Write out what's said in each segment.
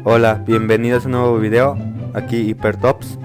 Hola, bienvenidos a un nuevo video, aquí Hipertops.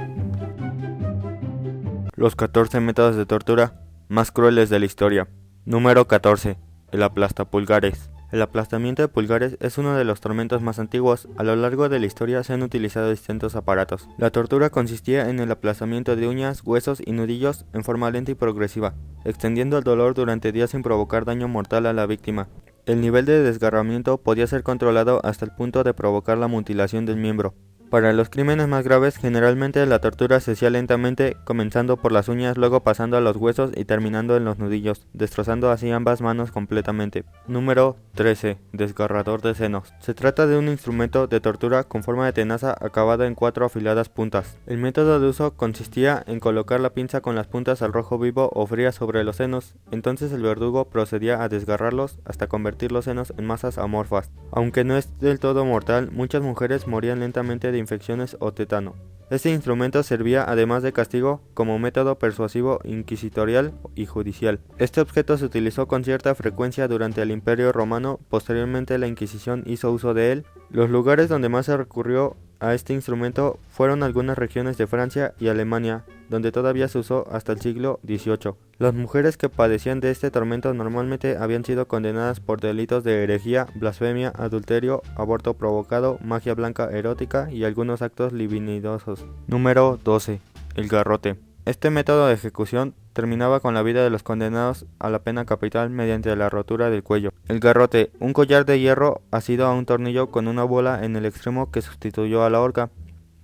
Los 14 métodos de tortura más crueles de la historia. Número 14. El aplastapulgares. El aplastamiento de pulgares es uno de los tormentos más antiguos. A lo largo de la historia se han utilizado distintos aparatos. La tortura consistía en el aplastamiento de uñas, huesos y nudillos en forma lenta y progresiva, extendiendo el dolor durante días sin provocar daño mortal a la víctima. El nivel de desgarramiento podía ser controlado hasta el punto de provocar la mutilación del miembro. Para los crímenes más graves, generalmente la tortura se hacía lentamente, comenzando por las uñas, luego pasando a los huesos y terminando en los nudillos, destrozando así ambas manos completamente. Número 13. Desgarrador de senos. Se trata de un instrumento de tortura con forma de tenaza acabada en 4 afiladas puntas. El método de uso consistía en colocar la pinza con las puntas al rojo vivo o fría sobre los senos. Entonces el verdugo procedía a desgarrarlos hasta convertir los senos en masas amorfas. Aunque no es del todo mortal, muchas mujeres morían lentamente de infecciones o tétano. Este instrumento servía, además de castigo, como método persuasivo, inquisitorial y judicial. Este objeto se utilizó con cierta frecuencia durante el Imperio Romano. Posteriormente la Inquisición hizo uso de él. Los lugares donde más se recurrió a este instrumento fueron algunas regiones de Francia y Alemania, donde todavía se usó hasta el siglo XVIII. Las mujeres que padecían de este tormento normalmente habían sido condenadas por delitos de herejía, blasfemia, adulterio, aborto provocado, magia blanca erótica y algunos actos libidinosos. Número 12. El garrote. Este método de ejecución terminaba con la vida de los condenados a la pena capital mediante la rotura del cuello. El garrote, un collar de hierro asido a un tornillo con una bola en el extremo que sustituyó a la horca,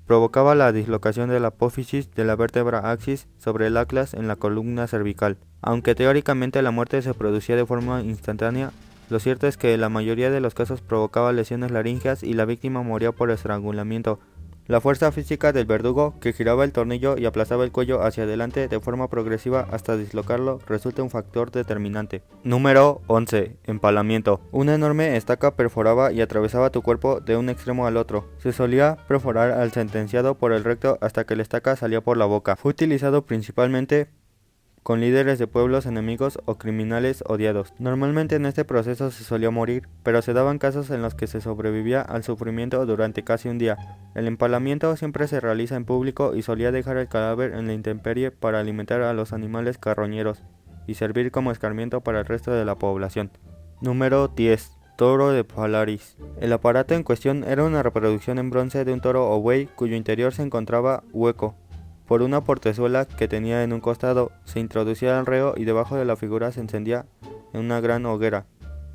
provocaba la dislocación de la apófisis de la vértebra axis sobre el atlas en la columna cervical. Aunque teóricamente la muerte se producía de forma instantánea, lo cierto es que la mayoría de los casos provocaba lesiones laríngeas y la víctima moría por estrangulamiento. La fuerza física del verdugo, que giraba el tornillo y aplazaba el cuello hacia adelante de forma progresiva hasta dislocarlo, resulta un factor determinante. Número 11. Empalamiento. Una enorme estaca perforaba y atravesaba tu cuerpo de un extremo al otro. Se solía perforar al sentenciado por el recto hasta que la estaca salía por la boca. Fue utilizado principalmente con líderes de pueblos enemigos o criminales odiados. Normalmente en este proceso se solía morir, pero se daban casos en los que se sobrevivía al sufrimiento durante casi un día. El empalamiento siempre se realiza en público y solía dejar el cadáver en la intemperie para alimentar a los animales carroñeros y servir como escarmiento para el resto de la población. Número 10. Toro de Polaris. El aparato en cuestión era una reproducción en bronce de un toro o buey cuyo interior se encontraba hueco por una portezuela que tenía en un costado. Se introducía el reo y debajo de la figura se encendía en una gran hoguera.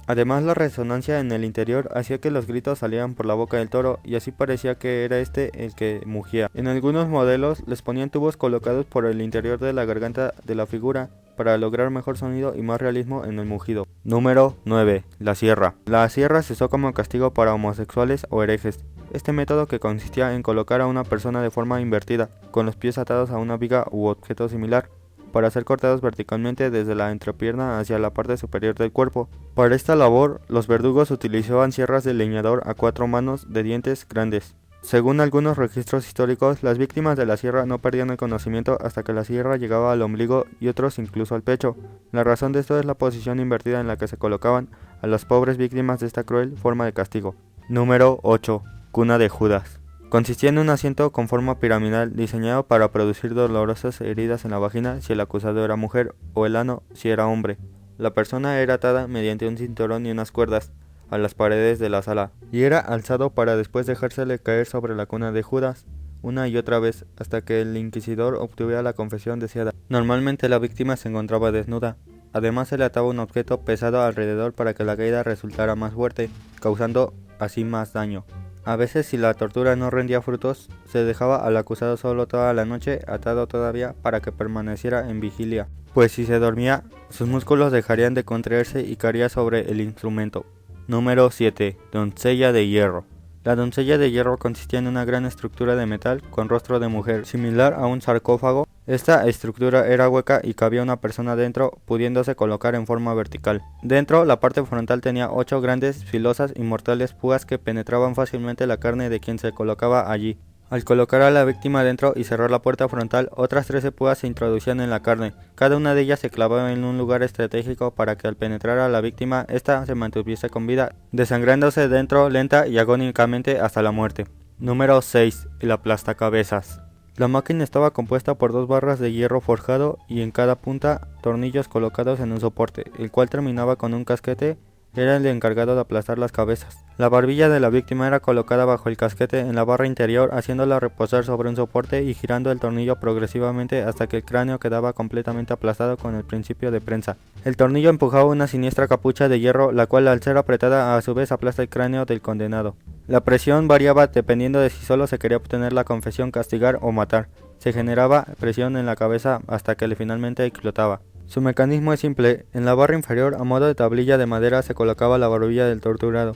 Además, la resonancia en el interior hacía que los gritos salieran por la boca del toro y así parecía que era este el que mugía. En algunos modelos les ponían tubos colocados por el interior de la garganta de la figura para lograr mejor sonido y más realismo en el mugido. Número 9. La sierra. La sierra se usó como castigo para homosexuales o herejes. Este método, que consistía en colocar a una persona de forma invertida, con los pies atados a una viga u objeto similar, para ser cortados verticalmente desde la entrepierna hacia la parte superior del cuerpo. Para esta labor, los verdugos utilizaban sierras de leñador a 4 manos de dientes grandes. Según algunos registros históricos, las víctimas de la sierra no perdían el conocimiento hasta que la sierra llegaba al ombligo y otros incluso al pecho. La razón de esto es la posición invertida en la que se colocaban a las pobres víctimas de esta cruel forma de castigo. Número 8. Cuna de Judas. Consistía en un asiento con forma piramidal diseñado para producir dolorosas heridas en la vagina si el acusado era mujer o el ano si era hombre. La persona era atada mediante un cinturón y unas cuerdas a las paredes de la sala y era alzado para después dejársele caer sobre la cuna de Judas una y otra vez hasta que el inquisidor obtuviera la confesión deseada. Normalmente la víctima se encontraba desnuda. Además, se le ataba un objeto pesado alrededor para que la caída resultara más fuerte, causando así más daño. A veces, si la tortura no rendía frutos, se dejaba al acusado solo toda la noche, atado todavía, para que permaneciera en vigilia, pues si se dormía, sus músculos dejarían de contraerse y caería sobre el instrumento. Número 7. Doncella de hierro. La doncella de hierro consistía en una gran estructura de metal con rostro de mujer, similar a un sarcófago. Esta estructura era hueca y cabía una persona dentro, pudiéndose colocar en forma vertical. Dentro, la parte frontal tenía 8 grandes, filosas y mortales púas que penetraban fácilmente la carne de quien se colocaba allí. Al colocar a la víctima dentro y cerrar la puerta frontal, otras 13 púas se introducían en la carne. Cada una de ellas se clavaba en un lugar estratégico para que al penetrar a la víctima, ésta se mantuviese con vida, desangrándose dentro lenta y agónicamente hasta la muerte. Número 6. El aplastacabezas. La máquina estaba compuesta por 2 barras de hierro forjado y en cada punta tornillos colocados en un soporte, el cual terminaba con un casquete. Era el encargado de aplastar las cabezas. La barbilla de la víctima era colocada bajo el casquete en la barra interior, haciéndola reposar sobre un soporte y girando el tornillo progresivamente hasta que el cráneo quedaba completamente aplastado con el principio de prensa. El tornillo empujaba una siniestra capucha de hierro, la cual al ser apretada a su vez aplasta el cráneo del condenado. La presión variaba dependiendo de si solo se quería obtener la confesión, castigar o matar. Se generaba presión en la cabeza hasta que finalmente explotaba. Su mecanismo es simple. En la barra inferior, a modo de tablilla de madera, se colocaba la barbilla del torturado,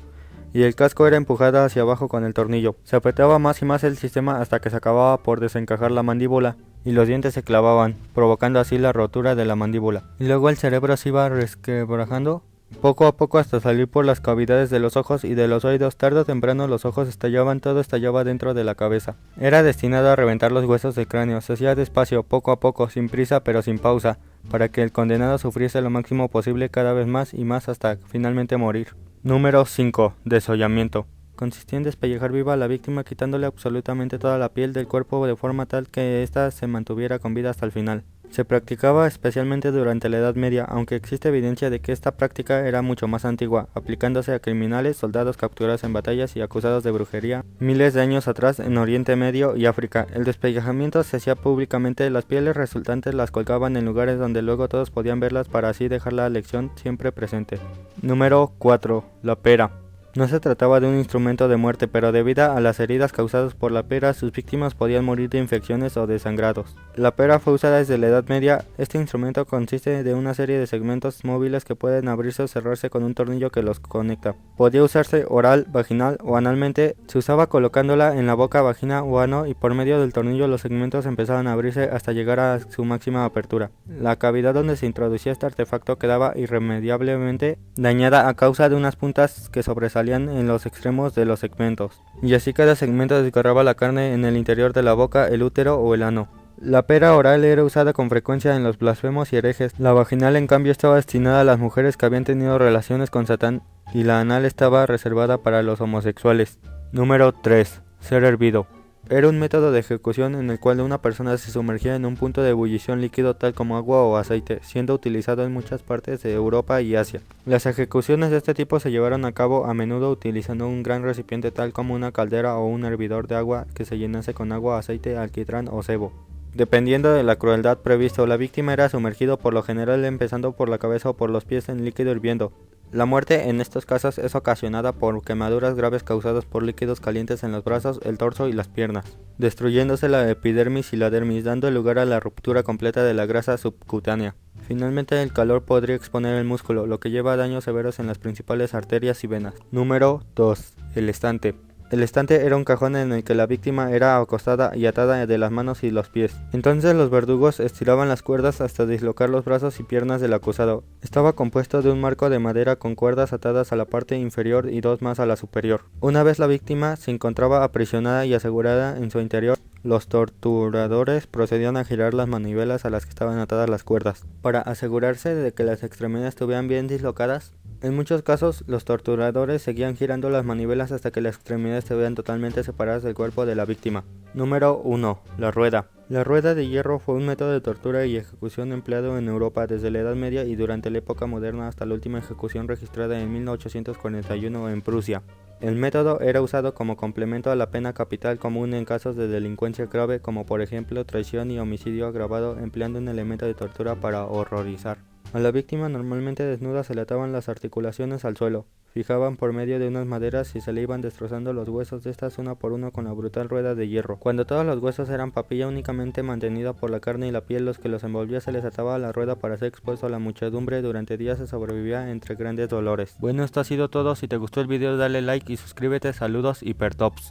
y el casco era empujada hacia abajo con el tornillo. Se apretaba más y más el sistema hasta que se acababa por desencajar la mandíbula, y los dientes se clavaban, provocando así la rotura de la mandíbula. Y luego el cerebro se iba resquebrajando poco a poco hasta salir por las cavidades de los ojos y de los oídos. Tarde o temprano los ojos estallaban, todo estallaba dentro de la cabeza. Era destinado a reventar los huesos del cráneo. Se hacía despacio, poco a poco, sin prisa pero sin pausa, para que el condenado sufriese lo máximo posible, cada vez más y más hasta finalmente morir. Número 5. Desollamiento. Consistía en despellejar viva a la víctima, quitándole absolutamente toda la piel del cuerpo de forma tal que ésta se mantuviera con vida hasta el final. Se practicaba especialmente durante la Edad Media, aunque existe evidencia de que esta práctica era mucho más antigua, aplicándose a criminales, soldados capturados en batallas y acusados de brujería miles de años atrás en Oriente Medio y África. El despellejamiento se hacía públicamente, las pieles resultantes las colgaban en lugares donde luego todos podían verlas para así dejar la lección siempre presente. Número 4. La pera. No se trataba de un instrumento de muerte, pero debido a las heridas causadas por la pera, sus víctimas podían morir de infecciones o desangrados. La pera fue usada desde la Edad Media. Este instrumento consiste de una serie de segmentos móviles que pueden abrirse o cerrarse con un tornillo que los conecta. Podía usarse oral, vaginal o analmente. Se usaba colocándola en la boca, vagina o ano, y por medio del tornillo los segmentos empezaban a abrirse hasta llegar a su máxima apertura. La cavidad donde se introducía este artefacto quedaba irremediablemente dañada a causa de unas puntas que sobresalían en los extremos de los segmentos, y así cada segmento desgarraba la carne en el interior de la boca, el útero o el ano. La pera oral era usada con frecuencia en los blasfemos y herejes. La vaginal en cambio estaba destinada a las mujeres que habían tenido relaciones con Satán, y la anal estaba reservada para los homosexuales. Número 3. Ser hervido. Era un método de ejecución en el cual una persona se sumergía en un punto de ebullición líquido tal como agua o aceite, siendo utilizado en muchas partes de Europa y Asia. Las ejecuciones de este tipo se llevaron a cabo a menudo utilizando un gran recipiente tal como una caldera o un hervidor de agua que se llenase con agua, aceite, alquitrán o sebo. Dependiendo de la crueldad prevista, la víctima era sumergido por lo general empezando por la cabeza o por los pies en líquido hirviendo. La muerte en estos casos es ocasionada por quemaduras graves causadas por líquidos calientes en los brazos, el torso y las piernas, destruyéndose la epidermis y la dermis, dando lugar a la ruptura completa de la grasa subcutánea. Finalmente, el calor podría exponer el músculo, lo que lleva a daños severos en las principales arterias y venas. Número 2. El estante. El estante era un cajón en el que la víctima era acostada y atada de las manos y los pies. Entonces los verdugos estiraban las cuerdas hasta dislocar los brazos y piernas del acusado. Estaba compuesto de un marco de madera con cuerdas atadas a la parte inferior y 2 más a la superior. Una vez la víctima se encontraba aprisionada y asegurada en su interior, los torturadores procedían a girar las manivelas a las que estaban atadas las cuerdas, para asegurarse de que las extremidades estuvieran bien dislocadas. En muchos casos, los torturadores seguían girando las manivelas hasta que las extremidades se vean totalmente separadas del cuerpo de la víctima. Número 1. La rueda. La rueda de hierro fue un método de tortura y ejecución empleado en Europa desde la Edad Media y durante la época moderna hasta la última ejecución registrada en 1841 en Prusia. El método era usado como complemento a la pena capital común en casos de delincuencia grave como por ejemplo traición y homicidio agravado, empleando un elemento de tortura para horrorizar. A la víctima, normalmente desnuda, se le ataban las articulaciones al suelo, fijaban por medio de unas maderas y se le iban destrozando los huesos de estas uno por uno con la brutal rueda de hierro. Cuando todos los huesos eran papilla únicamente mantenida por la carne y la piel, los que los envolvía se les ataba a la rueda para ser expuesto a la muchedumbre. Durante días se sobrevivía entre grandes dolores. Bueno, esto ha sido todo. Si te gustó el video dale like y suscríbete. Saludos, Hipertops.